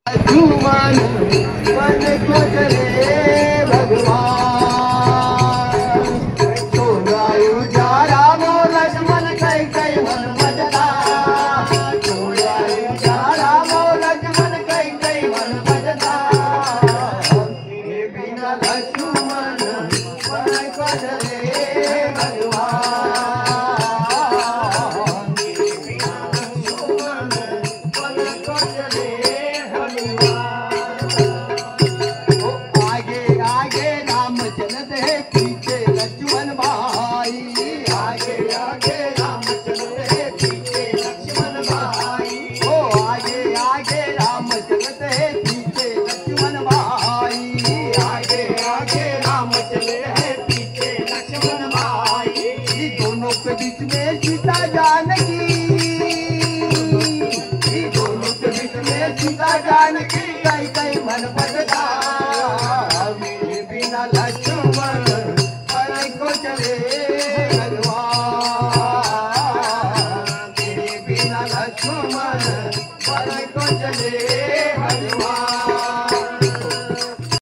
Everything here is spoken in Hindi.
लक्ष्मण वन को चले भगवान। तो गायु जा राम लक्ष्मण कई कई वन बजता। तो गायु जा राम लक्ष्मण कई कई वन बजता। ये बिना लक्ष्मण वन को चले भगवान। ये बिना लक्ष्मण वन को चले आगे आगे राम चलत है पीछे लक्ष्मण भाई। आगे आगे राम चलत है पीछे लक्ष्मण भाई। ओ आगे आगे राम चलत है पीछे लक्ष्मण भाई। आगे आगे राम चले हैं पीछे लक्ष्मण भाई। ये दोनों के बीच में सीता जानकी। ये दोनों के बीच में सीता जानकी कई कई मन बजता। मेरे बिना लक्ष्मण वन को चले भगवान। मेरे बिना लक्ष्मण वन को चले भगवान।